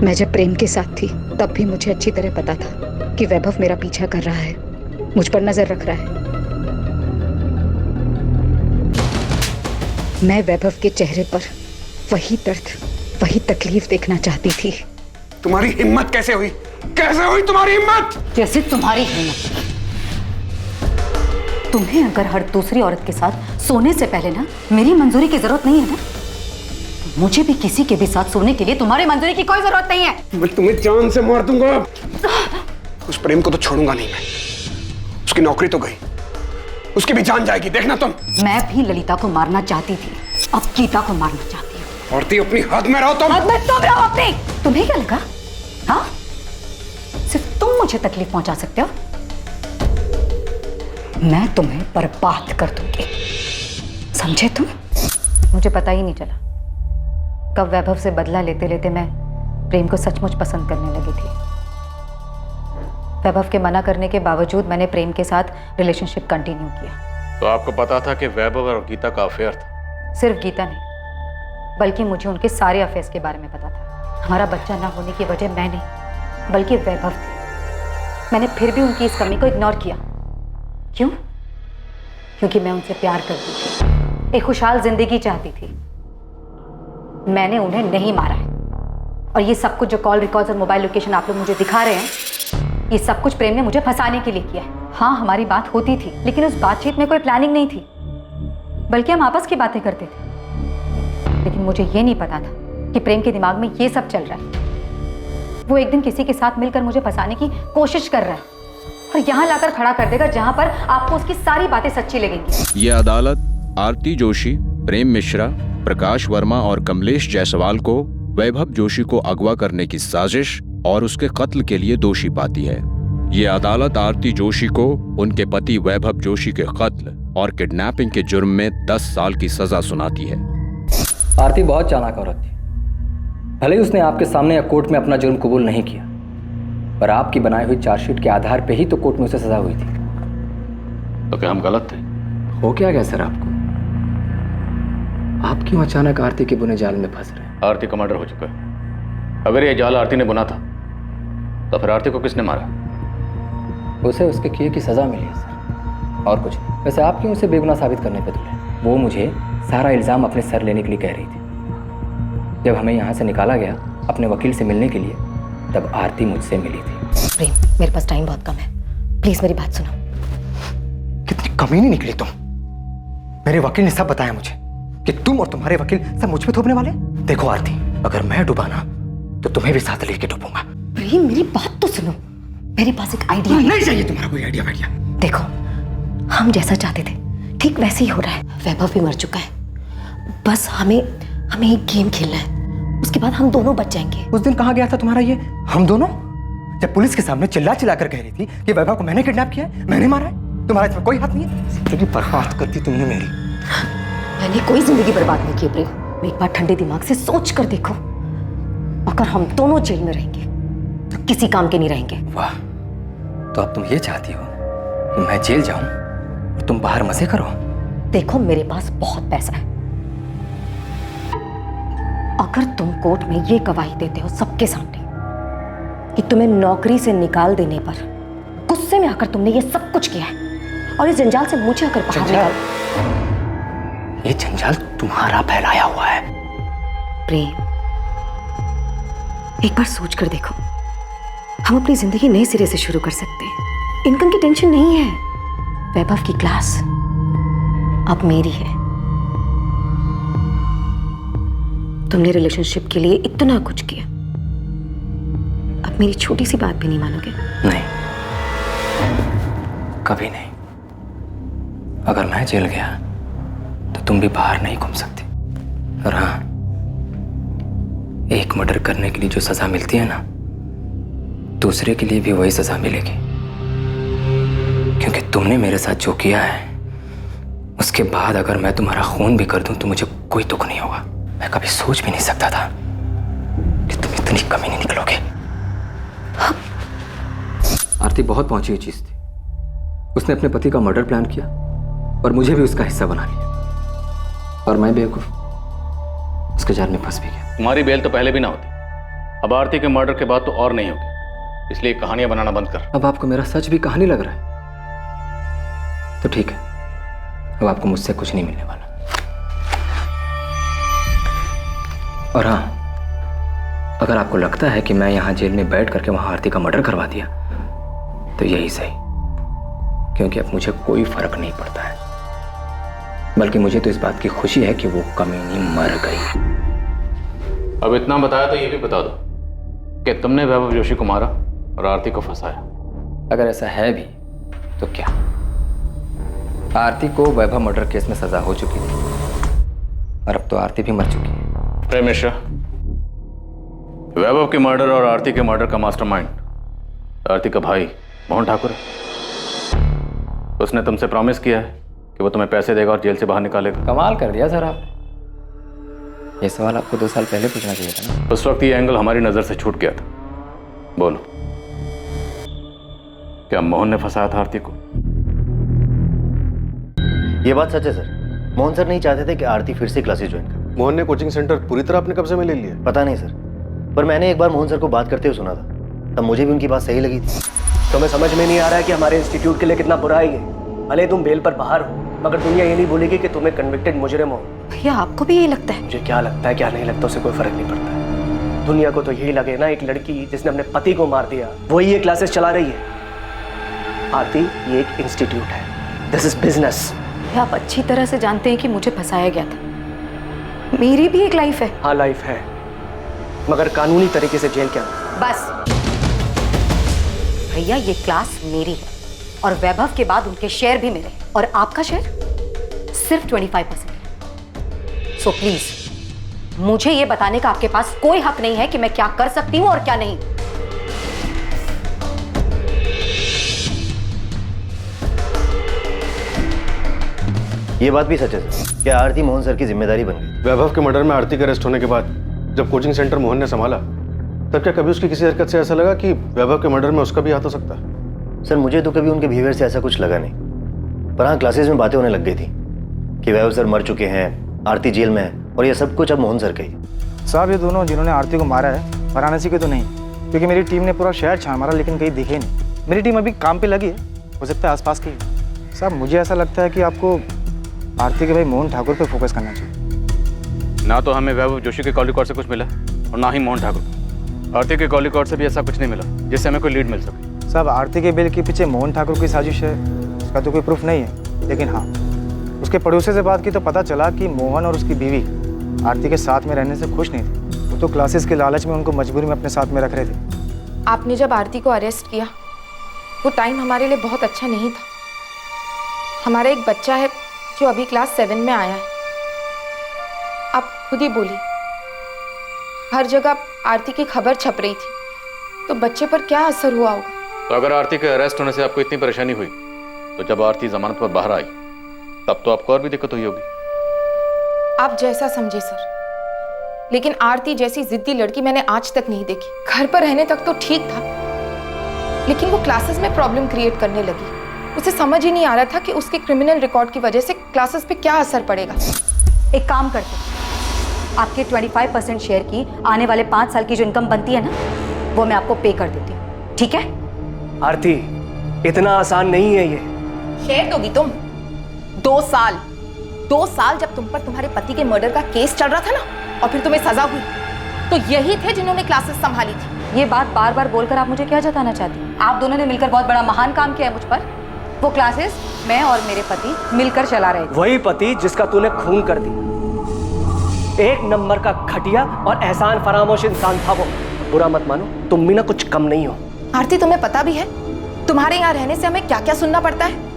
मैं जब प्रेम के साथ थी तब भी मुझे अच्छी तरह पता था कि वैभव मेरा पीछा कर रहा है, मुझ पर नजर रख रहा है। मैं वैभव के चेहरे पर वही दर्द, वही तकलीफ देखना चाहती थी। तुम्हारी हिम्मत कैसे हुई? कैसे हुई तुम्हारी हिम्मत? जैसे तुम्हारी हिम्मत। तुम्हें अगर हर दूसरी औरत के साथ सोने से पहले ना मेरी मंजूरी की जरूरत नहीं है ना, मुझे भी किसी के भी साथ सोने के लिए तुम्हारी मंजूरी की कोई जरूरत नहीं है। मैं तुम्हें जान से मार दूंगा। उस प्रेम को तो छोड़ूंगा नहीं मैं। उसकी नौकरी तो गई, उसकी भी जान जाएगी, देखना तुम। मैं भी ललिता को मारना चाहती थी, अब गीता को मारना चाहती हूँ। औरती अपनी हद में रहो तुम। हद में तुम रहो अपनी। तुम्हें क्या लगा? हाँ, सिर्फ तुम मुझे तकलीफ पहुंचा सकते हो। मैं तुम्हें बर्बाद कर दूंगी, समझे तुम? मुझे पता ही नहीं चला कब वैभव से बदला लेते लेते मैं प्रेम को सचमुच पसंद करने लगी थी। वैभव के मना करने के बावजूद मैंने प्रेम के साथ रिलेशनशिप कंटिन्यू किया। तो आपको पता था कि वैभव और गीता का अफेयर था? सिर्फ गीता नहीं, बल्कि मुझे उनके सारे अफेयर्स के बारे में पता था। हमारा बच्चा ना होने की वजह मैं नहीं बल्कि वैभव थी। मैंने फिर भी उनकी इस कमी को इग्नोर किया। क्यों? क्योंकि मैं उनसे प्यार करती थी, एक खुशहाल जिंदगी चाहती थी। मैंने उन्हें नहीं मारा है। और ये सब कुछ जो कॉल रिकॉर्ड्स और मोबाइल लोकेशन आप लोग मुझे दिखा रहे हैं, ये सब कुछ प्रेम ने मुझे फंसाने के लिए किया है। हाँ, हमारी बात होती थी, लेकिन उस बातचीत में कोई प्लानिंग नहीं थी, बल्कि हम आपस की बातें करते थे। लेकिन मुझे ये नहीं पता था कि प्रेम के दिमाग में ये सब चल रहा है। वो एक दिन किसी के साथ मिलकर मुझे फंसाने की कोशिश कर रहा है और यहाँ लाकर खड़ा कर देगा जहाँ पर आपको उसकी सारी बातें सच्ची लगेंगी। ये अदालत आरती जोशी, प्रेम मिश्रा, प्रकाश वर्मा और कमलेश जायसवाल को वैभव जोशी को अगवा करने की साजिश और उसके कत्ल के लिए दोषी पाती है। ये अदालत आरती जोशी को उनके पति वैभव जोशी के कत्ल और किडनैपिंग के जुर्म में 10 साल की सजा सुनाती है। आरती बहुत चालाक औरत थी। भले ही उसने आपके सामने या कोर्ट में अपना जुर्म कबूल नहीं किया, पर आपकी बनाई हुई चार्जशीट के आधार पे ही तो कोर्ट में उसे सजा हुई थी। तो क्या हम गलत थे? हो क्या गया सर आपको? आप क्यों अचानक आरती के बुने जाल में फंस रहे हैं? आरती का मर्डर हो चुका है। अगर ये जाल आरती ने बुना था तो फिर आरती को किसने मारा? उसे उसके किए की सजा मिली है सर, और कुछ नहीं। वैसे आप क्यों उसे बेगुनाह साबित करने पे तुले? वो मुझे सारा इल्जाम अपने सर लेने के लिए कह रही थी। जब हमें यहाँ से निकाला गया अपने वकील से मिलने के लिए, तब आरती मुझसे मिली थी। प्रेम, मेरे पास टाइम बहुत कम है, प्लीज मेरी बात सुनो। कितनी कमीनी निकली तुम। मेरे वकील ने सब बताया मुझे कि तुम और तुम्हारे वकील सब मुझ पे थोपने वाले। देखो आरती, अगर मैं डूबा ना तो तुम्हें भी साथ लेके डूबूंगा। प्रेम, मेरी बात तो सुनो। मेरे पास एक आइडिया है। नहीं चाहिए तुम्हारा कोई आइडिया वाइडिया। देखो, हम जैसा चाहते थे ठीक वैसे ही हो रहा है। वैभव भी मर चुका है, बस हमें एक गेम खेलना है, उसके बाद हम दोनों बच जाएंगे। उस दिन कहाँ गया था तुम्हारा ये हम दोनों? जब पुलिस के सामने चिल्ला चिल्ला कर कह रही थी कि वैभव को मैंने किडनैप किया है, मैंने मारा है, तुम्हारा इसमें कोई हाथ नहीं है। जिंदगी बर्बाद कर दी तुमने मेरी। मैंने कोई जिंदगी बर्बाद नहीं की प्रेम। एक बार ठंडे दिमाग से सोच कर देखो, अगर हम दोनों जेल में रहेंगे तो किसी काम के नहीं रहेंगे। वाह, तो अब तुम ये चाहती हो कि मैं जेल जाऊं और तुम बाहर मजे करो? देखो, मेरे पास बहुत पैसा है। अगर तुम कोर्ट में ये गवाही देते हो सबके सामने कि तुम्हें नौकरी से निकाल देने पर गुस्से में आकर तुमने ये सब कुछ किया है और इस जंजाल से मुझे अगर बाहर निकाल, ये जंजाल तुम्हारा फैलाया हुआ है। प्रेम, एक बार सोच कर देखो, हम अपनी जिंदगी नए सिरे से शुरू कर सकते हैं। इनकम की टेंशन नहीं है। वैभव की क्लास अब मेरी है। तुमने रिलेशनशिप के लिए इतना कुछ किया, अब मेरी छोटी सी बात भी नहीं मानोगे? नहीं, कभी नहीं। अगर मैं जेल गया तो तुम भी बाहर नहीं घूम सकती। और हाँ, एक मर्डर करने के लिए जो सजा मिलती है ना, दूसरे के लिए भी वही सजा मिलेगी। क्योंकि तुमने मेरे साथ जो किया है, उसके बाद अगर मैं तुम्हारा खून भी कर दूं तो मुझे कोई दुख नहीं होगा। मैं कभी सोच भी नहीं सकता था कि तुम इतनी कमीनी निकलोगे। आरती बहुत पहुंची हुई चीज थी। उसने अपने पति का मर्डर प्लान किया और मुझे भी उसका हिस्सा बना लिया, और मैं बेवकूफ उसके जाल में फंस भी गया। तुम्हारी बेल तो पहले भी ना होती, अब आरती के मर्डर के बाद तो और नहीं होगी, इसलिए कहानियां बनाना बंद कर। अब आपको मेरा सच भी कहानी लग रहा है? तो ठीक है, अब आपको मुझसे कुछ नहीं मिलने वाला। और हाँ, अगर आपको लगता है कि मैं यहां जेल में बैठ करके वहां आरती का मर्डर करवा दिया तो यही सही, क्योंकि अब मुझे कोई फर्क नहीं पड़ता है। बल्कि मुझे तो इस बात की खुशी है कि वो कमीनी मर गई। अब इतना बताया तो ये भी बता दो कि तुमने वैभव जोशी को मारा और आरती को फंसाया। अगर ऐसा है भी तो क्या? आरती को वैभव मर्डर केस में सजा हो चुकी थी और अब तो आरती भी मर चुकी है। प्रेम मिश्रा, वैभव के मर्डर और आरती के मर्डर का मास्टरमाइंड आरती का भाई मोहन ठाकुर है। उसने तुमसे प्रॉमिस किया है कि वो तुम्हें पैसे देगा और जेल से बाहर निकालेगा। कमाल कर दिया सर आपने। ये सवाल आपको 2 साल पहले पूछना चाहिए था ना। उस वक्त ये एंगल हमारी नजर से छूट गया था। बोलो, क्या मोहन ने फंसाया था आरती को? ये बात सच है सर। मोहन सर नहीं चाहते थे कि आरती फिर से क्लासेस ज्वाइन करे। मोहन ने कोचिंग सेंटर पूरी तरह अपने कब्जे में ले लिया? पता नहीं सर, पर मैंने एक बार मोहन सर को बात करते हुए सुना था, तब मुझे भी उनकी बात सही लगी थी। तुम्हें समझ में नहीं आ रहा है कि हमारे इंस्टीट्यूट के लिए कितना बुरा है ये? भले तुम बेल पर बाहर हो, मगर दुनिया ये नहीं बोलेगी कि तुम्हें कन्विक्टेड मुजरिम हो। भैया आपको भी यही लगता है? मुझे क्या लगता है क्या नहीं लगता उससे कोई फर्क नहीं पड़ता है। दुनिया को तो यही लगे ना, एक लड़की जिसने अपने पति को मार दिया वही ये क्लासेस चला रही है। आरती, ये एक इंस्टीट्यूट है, दिस इज बिजनेस। आप अच्छी तरह से जानते हैं कि मुझे फंसाया गया था। मेरी भी एक लाइफ है। हाँ लाइफ है, मगर कानूनी तरीके से जेल के अंदर। बस भैया, ये क्लास मेरी है और वैभव के बाद उनके शेयर भी मेरे हैं और आपका शेयर सिर्फ 25% है। सो प्लीज मुझे ये बताने का आपके पास कोई हक नहीं है कि मैं क्या कर सकती हूं और क्या नहीं। ये बात भी सच है सर, क्या आरती मोहन सर की जिम्मेदारी बन गई? वैभव के मर्डर में आरती के अरेस्ट होने के बाद जब कोचिंग सेंटर मोहन ने संभाला, तब क्या कभी उसकी किसी हरकत से ऐसा लगा कि वैभव के मर्डर में उसका भी हाथ हो सकता है? सर मुझे तो कभी उनके बिहेवियर से ऐसा कुछ लगा नहीं, पर हाँ क्लासेस में बातें होने लग गई थी कि वैभव सर मर चुके हैं, आरती जेल में है और ये सब कुछ अब मोहन सर का ही। साहब ये दोनों जिन्होंने आरती को मारा है वाराणसी के तो नहीं, क्योंकि मेरी टीम ने पूरा शहर छान मारा लेकिन कहीं दिखे नहीं। मेरी टीम अभी काम पे लगी है, हो सकता है आसपास की। साहब मुझे ऐसा लगता है कि आपको आरती के भाई मोहन ठाकुर पे फोकस करना चाहिए। ना तो हमें वैभव जोशी के कॉल रिकॉर्ड से कुछ मिला और ना ही मोहन ठाकुर। आरती के कॉल रिकॉर्ड से भी ऐसा कुछ नहीं मिला जिससे हमें कोई लीड मिल सके। साहब आरती के बिल के पीछे मोहन ठाकुर की साजिश है, उसका तो कोई प्रूफ नहीं है, लेकिन हाँ उसके पड़ोसी से बात की तो पता चला कि मोहन और उसकी बीवी आरती के साथ में रहने से खुश नहीं थे। वो तो क्लासेस के लालच में उनको मजबूरी में अपने साथ में रख रहे थे। आपने जब आरती को अरेस्ट किया वो टाइम हमारे लिए बहुत अच्छा नहीं था। हमारा एक बच्चा है जो अभी क्लास 7 में आया है। आप खुद ही बोली, हर जगह आरती की खबर छप रही थी, तो बच्चे पर क्या असर हुआ होगा? तो अगर आरती के अरेस्ट होने से आपको इतनी परेशानी हुई, तो जब आरती जमानत पर बाहर आई तब तो आपको और भी दिक्कत हुई होगी। आप जैसा समझे सर, लेकिन आरती जैसी जिद्दी लड़की मैंने आज तक नहीं देखी। घर पर रहने तक तो ठीक था, लेकिन वो क्लासेस में प्रॉब्लम क्रिएट करने लगी। उसे समझ ही नहीं आ रहा था कि उसके क्रिमिनल रिकॉर्ड की वजह से क्लासेस पे क्या असर पड़ेगा। एक काम करते, आपके 25% शेयर की आने वाले 5 साल की जो इनकम बनती है ना, वो मैं आपको पे कर देती हूँ, ठीक है? आरती, इतना आसान नहीं है ये। शेयर दोगी तुम? 2 साल जब तुम पर तुम्हारे पति के मर्डर का केस चल रहा था ना, और फिर तुम्हें सजा हुई, तो यही थे जिन्होंने क्लासेस संभाली थी। ये बात बार बार बोलकर आप मुझे क्या जताना चाहती हैं? आप दोनों ने मिलकर बहुत बड़ा महान काम किया है मुझ पर। वो क्लासेस मैं और मेरे पति मिलकर चला रहे थे। वही पति जिसका तूने खून कर दी। एक नंबर का घटिया और एहसान फरामोश इंसान था वो। बुरा मत मानो, तुम भी ना कुछ कम नहीं हो। आरती, तुम्हें पता भी है तुम्हारे यहाँ रहने से हमें क्या क्या सुनना पड़ता है?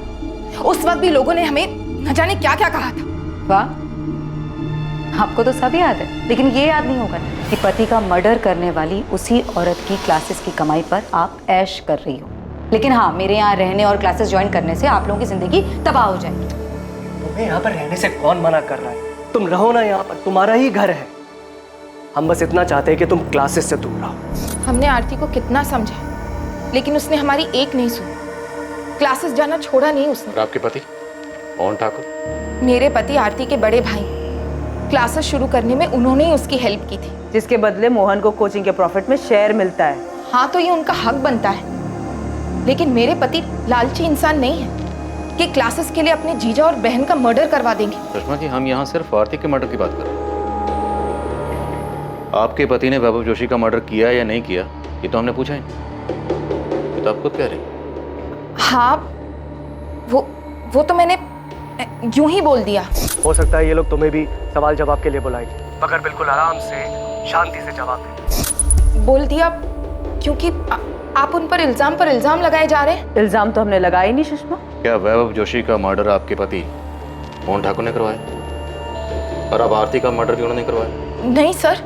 उस वक्त भी लोगों ने हमें न जाने क्या क्या कहा था। वाह, आपको तो सब याद है, लेकिन ये याद नहीं होगा कि पति का मर्डर करने वाली उसी औरत की क्लासेस की कमाई पर आप ऐश कर रही हो। लेकिन हाँ, मेरे यहाँ रहने और क्लासेस ज्वाइन करने से आप लोगों की जिंदगी तबाह हो जाएगी। तुम्हें यहाँ पर रहने से कौन मना कर रहा है? तुम रहो ना यहाँ पर, तुम्हारा ही घर है। हम बस इतना चाहते हैं कि तुम क्लासेस से दूर रहो। हमने आरती को कितना समझा, लेकिन उसने हमारी एक नहीं सुनी। क्लासेस जाना छोड़ा नहीं उसने। और आपके पति मोहन ठाकुर? मेरे पति आरती के बड़े भाई, क्लासेस शुरू करने में उन्होंने ही उसकी हेल्प की थी, जिसके बदले मोहन को कोचिंग के प्रॉफिट में शेयर मिलता है। हाँ, तो ये उनका हक बनता है, लेकिन मेरे पति लालची इंसान नहीं है कि क्लासेस के लिए अपने जीजा और बहन का मर्डर करवा देंगे। सुषमा जी, हम यहाँ सिर्फ आरती के मर्डर की बात कर रहे हैं। आपके पति ने वैभव जोशी का मर्डर किया या नहीं किया, ये तो हमने पूछा ही नहीं। ये तो आप खुद कह रहे हैं। हाँ, वो तो मैंने यूं ही बोल दिया। हो सकता है ये लोग तुम्हें भी सवाल जवाब के लिए बुलाए, मगर बिल्कुल आराम से शांति से जवाब दें। बोल दिया क्योंकि आप उन पर इल्जाम लगाए जा रहे हैं। इल्जाम तो हमने लगाए नहीं सुषमा। क्या वैभव जोशी का मर्डर आपके पति मोहन ठाकुर ने करवाया और अब आरती का मर्डर भी उन्होंने करवाया? नहीं सर,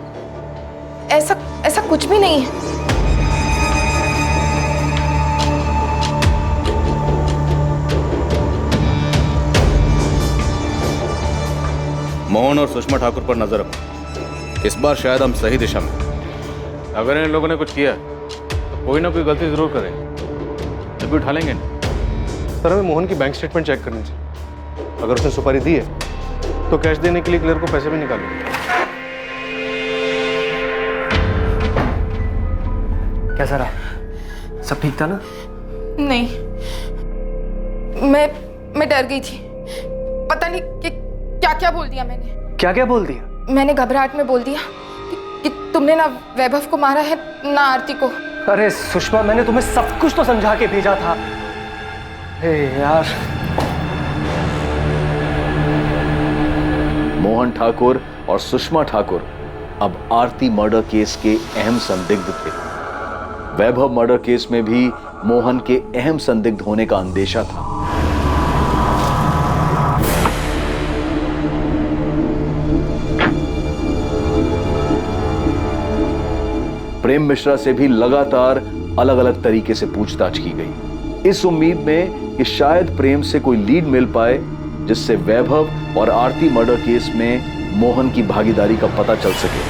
ऐसा कुछ भी नहीं है। मोहन और सुषमा ठाकुर पर नजर रखो। इस बार शायद हम सही दिशा में। अगर इन लोगों ने कुछ किया तो कोई ना कोई गलती जरूर करें, जब भी उठा लेंगे। सर, हमें मोहन की बैंक स्टेटमेंट चेक करनी चाहिए। अगर उसने सुपारी दी है तो कैश देने के लिए क्लियर को पैसे भी निकालेंगे। कैसा रहा? सब ठीक था ना? नहीं, मैं डर गई थी। पता नहीं कि क्या क्या बोल दिया मैंने। क्या क्या बोल दिया? मैंने घबराहट में बोल दिया कि तुमने ना वैभव को मारा है ना आरती को। अरे सुषमा, मैंने तुम्हें सब कुछ तो समझा के भेजा था। हे यार। मोहन ठाकुर और सुषमा ठाकुर अब आरती मर्डर केस के अहम संदिग्ध थे। वैभव मर्डर केस में भी मोहन के अहम संदिग्ध होने का अंदेशा था। प्रेम मिश्रा से भी लगातार अलग अलग तरीके से पूछताछ की गई, इस उम्मीद में कि शायद प्रेम से कोई लीड मिल पाए जिससे वैभव और आरती मर्डर केस में मोहन की भागीदारी का पता चल सके।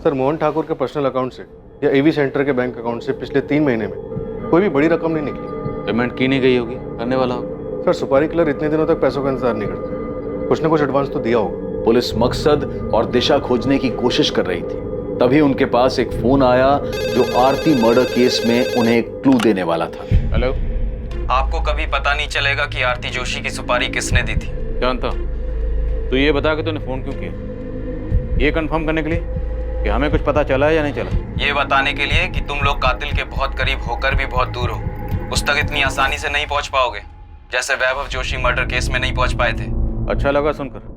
सर, मोहन ठाकुर के पर्सनल अकाउंट से या एवी सेंटर के बैंक अकाउंट से पिछले 3 महीने में कोई भी बड़ी रकम नहीं निकली। पेमेंट की नहीं गई होगी, करने वाला होगा। सर, सुपारी किलर इतने दिनों तक पैसों का इंतजार नहीं करते, कुछ ना कुछ एडवांस तो दिया होगा। पुलिस मकसद और दिशा खोजने की कोशिश कर रही थी, तभी उनके पास एक फोन आया जो आरती मर्डर केस में उन्हें एक क्लू देने वाला था। हेलो, आपको कभी पता नहीं चलेगा कि आरती जोशी की सुपारी किसने दी थी। जानता तो ये बता के तूने फोन क्यों किया? ये कंफर्म करने के लिए कि हमें कुछ पता चला है या नहीं चला? ये बताने के लिए कि तुम लोग कातिल के बहुत करीब होकर भी बहुत दूर हो, उस तक इतनी आसानी से नहीं पहुंच पाओगे जैसे वैभव जोशी मर्डर केस में नहीं पहुंच पाए थे। अच्छा लगा सुनकर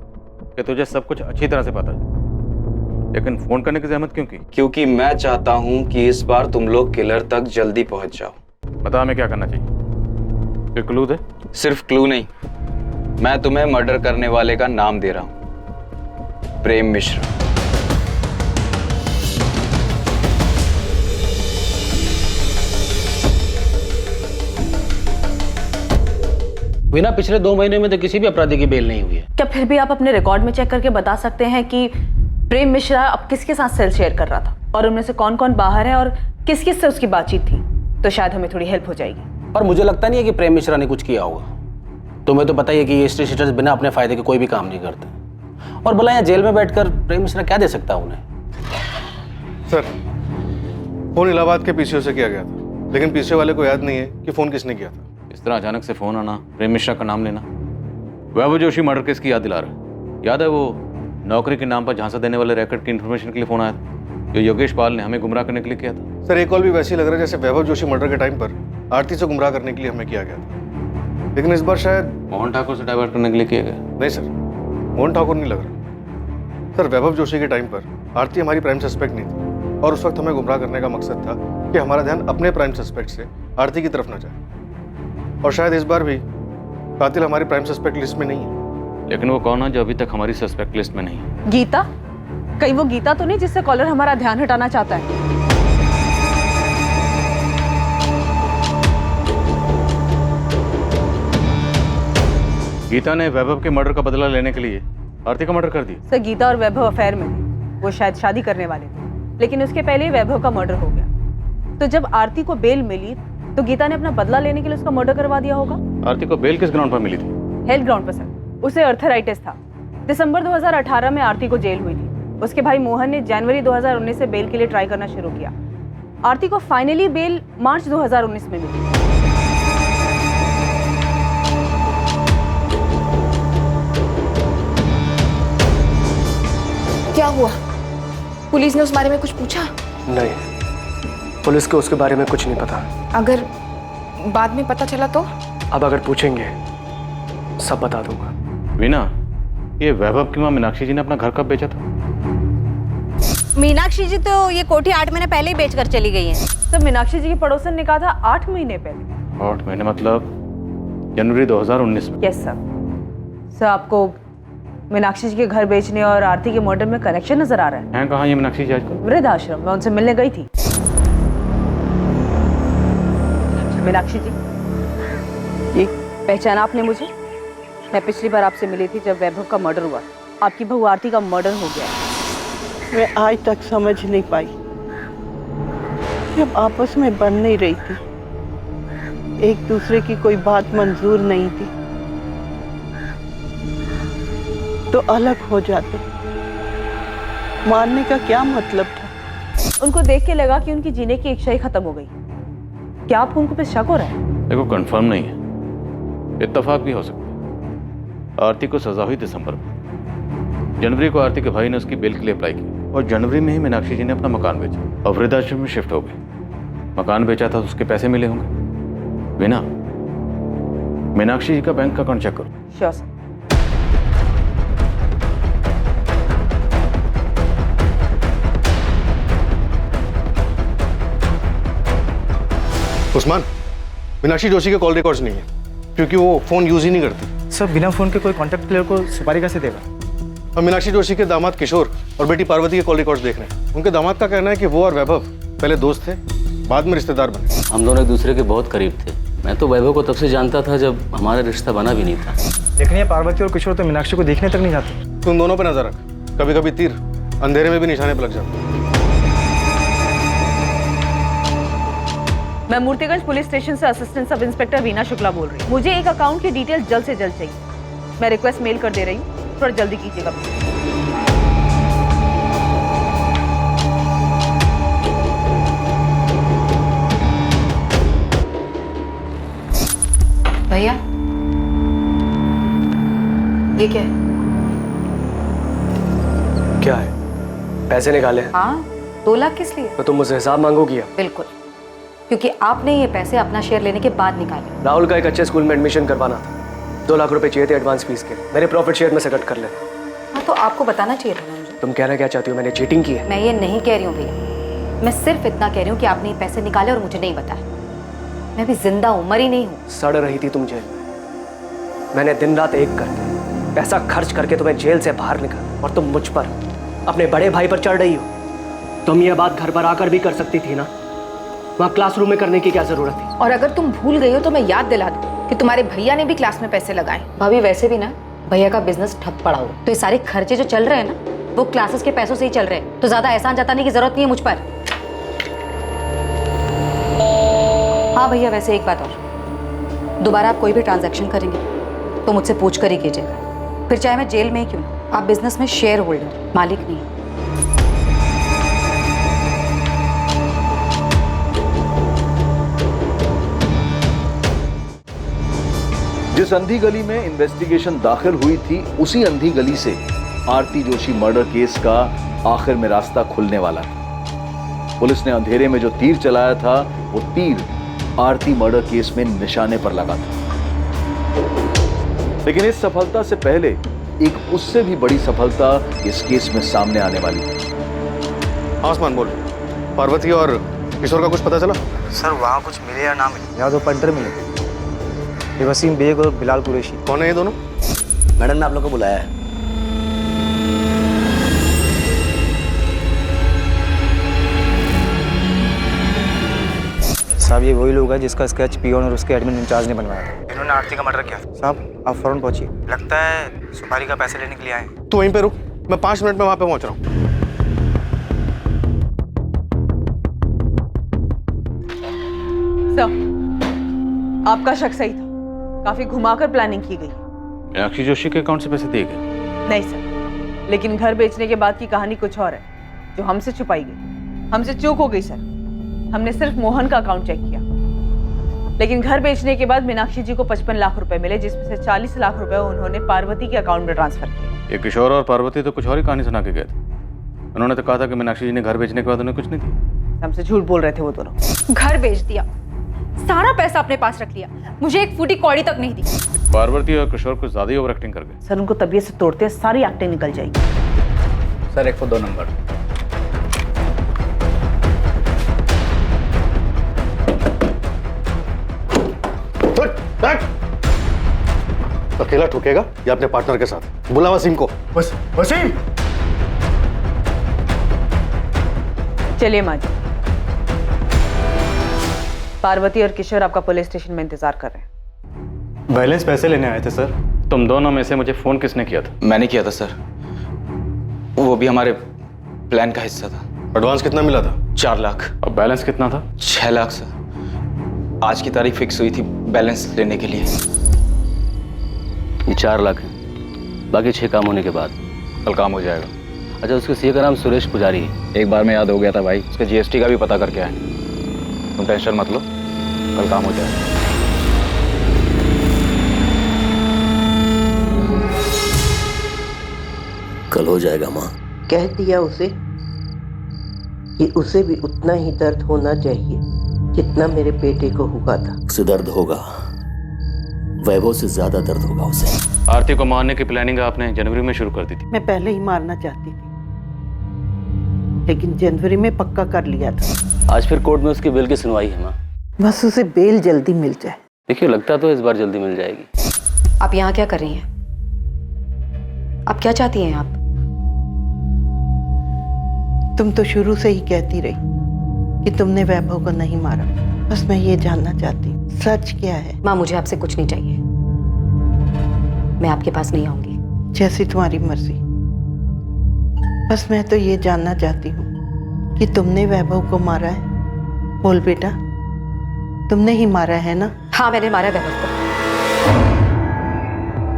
कि तुझे सब कुछ अच्छी तरह से पता है, लेकिन फोन करने की जहमत क्यों की? क्योंकि मैं चाहता हूं कि इस बार तुम लोग किलर तक जल्दी पहुंच जाओ। बता हमें क्या करना चाहिए? फिर क्लू दे। सिर्फ क्लू नहीं, मैं तुम्हें मर्डर करने वाले का नाम दे रहा हूं, प्रेम मिश्रा। बिना पिछले 2 महीने में तो किसी भी अपराधी की बेल नहीं हुई है। क्या फिर भी आप अपने रिकॉर्ड में चेक करके बता सकते हैं कि प्रेम मिश्रा अब किसके साथ सेल शेयर कर रहा था और उनमें से कौन कौन बाहर है और किस किस से उसकी बातचीत थी? तो शायद हमें थोड़ी हेल्प हो जाएगी। पर मुझे लगता नहीं है कि प्रेम मिश्रा ने कुछ किया होगा। तुम्हें तो पता ही है कि ये स्ट्रीट शीटर्स बिना अपने फायदे के कोई भी काम नहीं करते। और भला यहाँ जेल में बैठकर प्रेम मिश्रा क्या दे सकता है उन्हें? सर, फोन इलाहाबाद के पीसीओ से किया गया था, लेकिन पीसीओ वाले को याद नहीं है कि फोन किसने किया था। इस तरह अचानक से फोन आना, प्रेम मिश्रा का नाम लेना, वैभव जोशी मर्डर केस की याद दिला रहा है। याद है वो नौकरी के नाम पर झांसा देने वाले रैकेट की इन्फॉर्मेशन के लिए फोन आया था, जो योगेश पाल ने हमें गुमराह करने के लिए किया था। सर, एक कॉल भी वैसे ही लग रहा है जैसे वैभव जोशी मर्डर के टाइम पर आरती से गुमराह करने के लिए हमें किया गया था, लेकिन इस बार शायद मोहन ठाकुर से डाइवर्ट करने के लिए किया गया। नहीं सर, मोहन ठाकुर नहीं लग रहा। सर, वैभव जोशी के टाइम पर आरती हमारी प्राइम सस्पेक्ट नहीं थी और उस वक्त हमें गुमराह करने का मकसद था कि हमारा ध्यान अपने प्राइम सस्पेक्ट से आरती की तरफ न जाए। और शायद इस बार भी कातिल हमारी प्राइम सस्पेक्ट लिस्ट में नहीं है। लेकिन वो कौन है जो अभी तक हमारी सस्पेक्ट लिस्ट में नहीं है? गीता? कहीं वो गीता तो नहीं जिससे कॉलर हमारा ध्यान हटाना चाहता है? गीता ने वैभव के मर्डर का बदला लेने के लिए आरती का मर्डर कर दिया। सर, गीता और वैभव अफेयर में थे। वो शायद शादी करने वाले थे, लेकिन उसके पहले ही वैभव का मर्डर हो गया। तो जब आरती को बेल मिली तो गीता ने अपना बदला लेने के लिए उसका मर्डर करवा दिया होगा। आरती को बेल किस ग्राउंड पर मिली थी? हेल्थ ग्राउंड पर सर। उसे अर्थराइटिस था। दिसंबर 2018 में आरती को जेल हुई थी। उसके भाई मोहन ने जनवरी 2019 से बेल के लिए ट्राई करना शुरू किया। आरती को फाइनली बेल मार्च 2019 में मिली। क्या हुआ? पुलिस ने उस बारे में कुछ पूछा? नहीं, पुलिस को उसके बारे में कुछ नहीं पता। अगर बाद में पता चला तो? अब अगर पूछेंगे सब बता दूंगा। वीना, ये वैभव की मां मीनाक्षी जी ने अपना घर कब बेचा था? मीनाक्षी जी तो ये कोठी 8 महीने पहले ही बेचकर चली गई हैं। तो मीनाक्षी जी की पड़ोसन ने कहा था 8 महीने पहले। 8 महीने मतलब जनवरी 2019 में? Yes sir. सर, आपको मीनाक्षी जी के घर बेचने और आरती के मर्डर में कनेक्शन नजर आ रहा है? हैं कहाँ ये मीनाक्षी जी आजकल? वृद्धाश्रम। मैं उनसे मिलने गई थी। मीनाक्षी जी, ये पहचाना आपने मुझे? मैं पिछली बार आपसे मिली थी जब वैभव का मर्डर हुआ। आपकी बहू आरती का मर्डर हो गया। मैं आज तक समझ नहीं पाई, जब आपस में बन नहीं रही थी, एक दूसरे की कोई बात मंजूर नहीं थी, तो अलग हो जाते। मारने का क्या मतलब था? उनको देख के लगा कि उनकी जीने की इच्छा ही खत्म हो गई। क्या आपको उनको पे शक हो रहा है? देखो, कंफर्म नहीं है, इत्तेफाक भी हो सकता है। आरती को सजा हुई दिसंबर में। जनवरी को आरती के भाई ने उसकी बेल के लिए अप्लाई किया और जनवरी में ही मीनाक्षी जी ने अपना मकान बेचा और वृद्धाश्रम में शिफ्ट हो गई। मकान बेचा था तो उसके पैसे मिले होंगे। बिना मीनाक्षी जी का बैंक का अकाउंट चेक करो। Sure sir. उस्मान, मीनाक्षी जोशी के कॉल रिकॉर्ड्स नहीं है क्योंकि वो फोन यूज ही नहीं करती। सर बिना फोन के कोई कॉन्टैक्ट प्लेयर को सुपारी कैसे देगा? हम मीनाक्षी जोशी के दामाद किशोर और बेटी पार्वती के कॉल रिकॉर्ड्स देख रहे हैं। उनके दामाद का कहना है कि वो और वैभव पहले दोस्त थे, बाद में रिश्तेदार बने। हम दोनों एक दूसरे के बहुत करीब थे। मैं तो वैभव को तब से जानता था जब हमारा रिश्ता बना भी नहीं था। लेकिन ये पार्वती और किशोर तो मीनाक्षी को देखने तक नहीं जाते। तुम दोनों पे नजर रख, कभी कभी तीर अंधेरे में भी निशाने पर लग जाता। मैं मूर्तिगंज पुलिस स्टेशन से assistant sub inspector Veena Shukla बोल रही हूँ। मुझे एक अकाउंट की डिटेल जल्द से जल्द चाहिए। मैं रिक्वेस्ट मेल कर दे रही हूँ, थोड़ा जल्दी कीजिएगा। भैया ये क्या है? क्या है? पैसे निकाले हैं। हाँ, 2 लाख किस लिए? तो तुम मुझसे हिसाब मांगोगी? बिल्कुल, क्योंकि आपने ये पैसे अपना शेयर लेने के बाद निकाले। राहुल का एक अच्छे स्कूल में एडमिशन करवाना था। 2 लाख रुपए चाहिए थे एडवांस फीस के। मेरे प्रॉफिट शेयर में से कट कर लेना। हाँ, तो आपको बताना चाहिए था ना मुझे। तुम कहना क्या चाहती हो? मैंने चीटिंग की है? मैं ये नहीं कह रही हूँ भैया, मैं सिर्फ इतना कह रही हूँ कि आपने ये पैसे निकाले और मुझे नहीं बताया। मैं भी जिंदा हूँ, मरी नहीं हूँ। सड़ रही थी तुम जेल में। मैंने दिन रात एक करके पैसा खर्च करके तुम्हें जेल से बाहर निकाला और तुम मुझ पर, अपने बड़े भाई पर चढ़ रही हो। तुम ये बात घर पर आकर भी कर सकती थी ना। वहाँ क्लासरूम में करने की क्या जरूरत थी? और अगर तुम भूल गई हो तो मैं याद दिला दूं कि तुम्हारे भैया ने भी क्लास में पैसे लगाए। भाभी वैसे भी ना भैया का बिजनेस ठप पड़ा हुआ, तो ये सारे खर्चे जो चल रहे हैं ना वो क्लासेस के पैसों से ही चल रहे हैं। तो ज्यादा एहसान जताने की जरूरत नहीं है मुझ पर। हाँ भैया, वैसे एक बात और, दोबारा आप कोई भी ट्रांजैक्शन करेंगे तो मुझसे पूछ कर ही कीजिएगा, फिर चाहे मैं जेल में ही क्यों ना। आप बिजनेस में शेयर होल्डर, मालिक नहीं। जिस अंधी गली में इन्वेस्टिगेशन दाखिल हुई थी उसी अंधी गली से आरती जोशी मर्डर केस का आखिर में रास्ता खुलने वाला था। पुलिस ने अंधेरे में जो तीर चलाया था वो तीर आरती मर्डर केस में निशाने पर लगा था। लेकिन इस सफलता से पहले एक उससे भी बड़ी सफलता इस केस में सामने आने वाली है। आसमान बोल, पार्वती और किशोर का कुछ पता चला? सर वहाँ कुछ मिले या ना मिले, या तो पंटर मिले। ये वसीम बेग और बिलाल कुरैशी। कौन है ये दोनों? मैडम ने आप लोग को बुलाया है। साहब ये वही लोग हैं जिसका स्केच पियोन और उसके एडमिन इंचार्ज ने बनवाया था। इन्होंने आरती का मर्डर किया। साहब आप फौरन पहुंचिए, लगता है सुपारी का पैसे लेने के लिए आए। तू वहीं पे रुक, मैं 5 मिनट में वहां पे पहुंच रहा हूँ। सर, आपका शक सही था, काफी घुमाकर प्लानिंग की गई। मीनाक्षी जोशी के अकाउंट से पैसे दिए गए? नहीं सर, लेकिन घर बेचने के बाद की कहानी कुछ और है जो हमसे छुपाई गई। हमसे चूक हो गई सर, हमने सिर्फ मोहन का अकाउंट चेक किया, लेकिन घर बेचने के बाद मीनाक्षी जी को 55 लाख रुपए मिले, जिसमें से 40 लाख रुपए उन्होंने पार्वती के अकाउंट में ट्रांसफर किए। ये किशोर और पार्वती तो कुछ और ही कहानी सुना के गए थे। उन्होंने तो कहा था कि मीनाक्षी जी ने घर बेचने के बाद उन्हें कुछ नहीं दिया। हमसे झूठ बोल रहे थे वो दोनों। घर बेच दिया, सारा पैसा अपने पास रख लिया, मुझे एक फूटी कौड़ी तक नहीं दी। पार्वती और किशोर कुछ ज्यादा ही ओवर एक्टिंग कर गए। सर उनको तबीयत से तोड़ते सारी एक्टिंग निकल जाएगी। Sir 102 number. अकेला ठोकेगा या अपने पार्टनर के साथ? बुला वसीम को। वसीम! चलिए माँ जी, पार्वती और किशोर आपका पुलिस स्टेशन में इंतजार कर रहे हैं। बैलेंस पैसे लेने आए थे सर। तुम दोनों में से मुझे फोन किसने किया था? मैंने किया था सर, वो भी हमारे प्लान का हिस्सा था। एडवांस कितना मिला था? 4 लाख। और बैलेंस कितना था? 6 लाख सर। आज की तारीख फिक्स हुई थी बैलेंस लेने के लिए। ये 4 लाख है, बाकी 6 काम होने के बाद कल काम हो जाएगा। अच्छा, उसके सीए का नाम सुरेश पुजारी है। एक बार में याद हो गया था भाई, उसके जीएसटी का भी पता करके आए। तुम टेंशन मत लो, कल काम हो जाएगा। कल हो जाएगा माँ। कह दिया उसे कि उसे भी उतना ही दर्द होना चाहिए जितना मेरे बेटे को हुआ था। उसे दर्द होगा, वैभव से ज्यादा दर्द होगा उसे। आरती को मारने की प्लानिंग आपने जनवरी में शुरू कर दी थी। मैं पहले ही मारना चाहती थी, लेकिन जनवरी में पक्का कर लिया था। आज फिर कोर्ट में उसकी बेल की सुनवाई है माँ। बस उसे बेल जल्दी मिल जाए। देखिए, लगता तो इस बार जल्दी मिल जाएगी। आप यहाँ क्या कर रही हैं? आप क्या चाहती हैं आप? तुम तो शुरू से ही कहती रही कि तुमने वैभव को नहीं मारा। बस मैं ये जानना चाहती हूँ, सच क्या है? माँ, मुझे आपसे कुछ नहीं चाहिए। मैं आपके पास नहीं आऊंगी। जैसी तुम्हारी मर्जी। बस मैं तो ये जानना चाहती हूँ कि तुमने वैभव को मारा है। बोल बेटा, तुमने ही मारा है ना? हाँ, मैंने मारा वैभव को,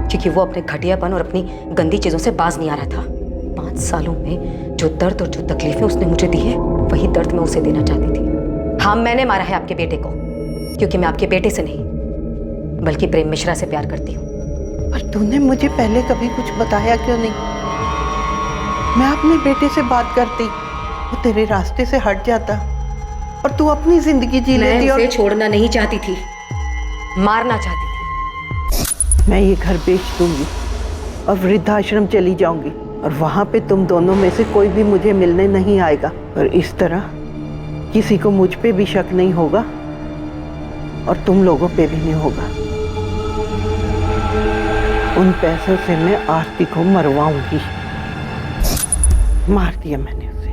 क्योंकि वो अपने घटियापन और अपनी गंदी चीजों से बाज नहीं आ रहा था। 5 सालों में जो दर्द और जो तकलीफें उसने मुझे दी है, वही दर्द मैं उसे देना चाहती थी। हाँ, मैंने मारा है आपके बेटे को, क्योंकि मैं आपके बेटे से नहीं बल्कि प्रेम मिश्रा से प्यार करती हूँ। पर तूने मुझे पहले कभी कुछ बताया क्यों नहीं? मैं अपने बेटे से बात करती, वो तेरे रास्ते से हट जाता और तू अपनी जिंदगी जी लेती। मैं उसे छोड़ना नहीं चाहती थी, मारना चाहती थी। मैं ये घर बेच दूंगी और वृद्धाश्रम चली जाऊंगी, और वहां पे तुम दोनों में से कोई भी मुझे मिलने नहीं आएगा। और इस तरह किसी को मुझ पे भी शक नहीं होगा और तुम लोगों पे भी नहीं होगा। उन पैसों से मैं आरती को मरवाऊंगी। मार दिया मैंने उसे,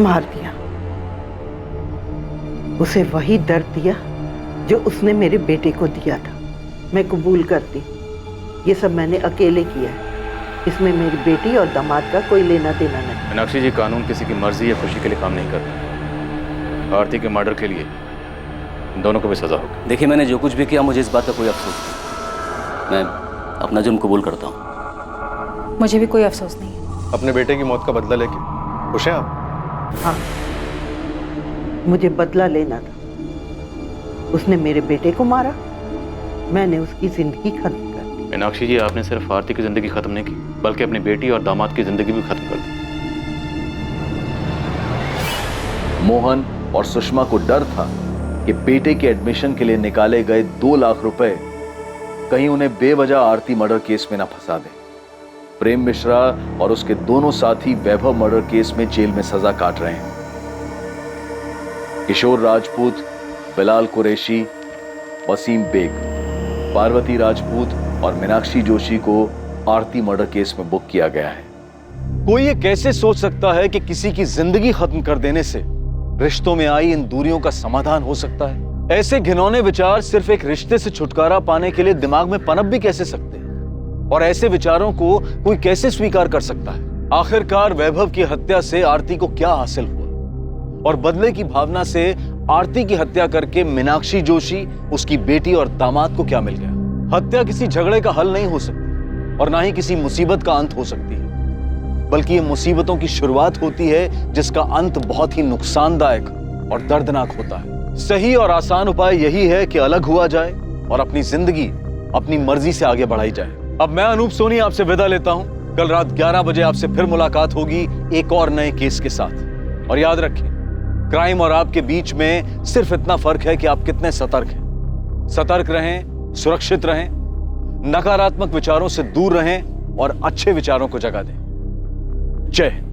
मार दिया। उसे वही दर्द दिया जो उसने मेरे बेटे को दिया था। मैं कबूल करती, ये सब मैंने अकेले किया है। इसमें मेरी बेटी और दामाद का कोई लेना देना नहीं। मीनाक्षी जी, कानून किसी की मर्जी या खुशी के लिए काम नहीं करता। आरती के मर्डर के लिए दोनों को भी सजा होगी। देखिए, मैंने जो कुछ भी किया, मुझे इस बात का कोई अफसोस नहीं। मैं अपना जुर्म कबूल करता हूँ। मुझे भी कोई अफसोस नहीं है। अपने बेटे की मौत का बदला लेके खुश हैं आप? हाँ, मुझे बदला लेना था। उसने मेरे बेटे को मारा, मैंने उसकी जिंदगी खत्म कर दी। मीनाक्षी जी, आपने सिर्फ आरती की जिंदगी खत्म नहीं की, बल्कि अपनी बेटी और दामाद की जिंदगी भी खत्म कर दी। मोहन और सुषमा को डर था कि बेटे के एडमिशन के लिए निकाले गए 2 लाख रुपए कहीं उन्हें बेवजह आरती मर्डर केस में ना फंसा दे। प्रेम मिश्रा और उसके दोनों साथी वैभव मर्डर केस में जेल में सजा काट रहे हैं। किशोर राजपूत, बिलाल कुरैशी, वसीम बेग, पार्वती राजपूत और मीनाक्षी जोशी को आरती मर्डर केस में बुक किया गया है। कोई ये कैसे सोच सकता है कि किसी की जिंदगी खत्म कर देने से रिश्तों में आई इन दूरियों का समाधान हो सकता है? ऐसे घिनौने विचार सिर्फ एक रिश्ते से छुटकारा पाने के लिए दिमाग में पनप भी कैसे सकते हैं? और ऐसे विचारों को कोई कैसे स्वीकार कर सकता है? आखिरकार वैभव की हत्या से आरती को क्या हासिल हुआ? और बदले की भावना से आरती की हत्या करके मीनाक्षी जोशी, उसकी बेटी और दामाद को क्या मिल गया? हत्या किसी झगड़े का हल नहीं हो सकती और ना ही किसी मुसीबत का अंत हो सकती है, बल्कि ये मुसीबतों की शुरुआत होती है जिसका अंत बहुत ही नुकसानदायक और दर्दनाक होता है। सही और आसान उपाय यही है कि अलग हुआ जाए और अपनी जिंदगी अपनी मर्जी से आगे बढ़ाई जाए। अब मैं अनूप सोनी आपसे विदा लेता हूं। कल रात 11 बजे आपसे फिर मुलाकात होगी एक और नए केस के साथ। और याद रखें, क्राइम और आपके बीच में सिर्फ इतना फर्क है कि आप कितने सतर्क हैं। सतर्क रहें, सुरक्षित रहें, नकारात्मक विचारों से दूर रहें और अच्छे विचारों को जगह दें। जय हिंद।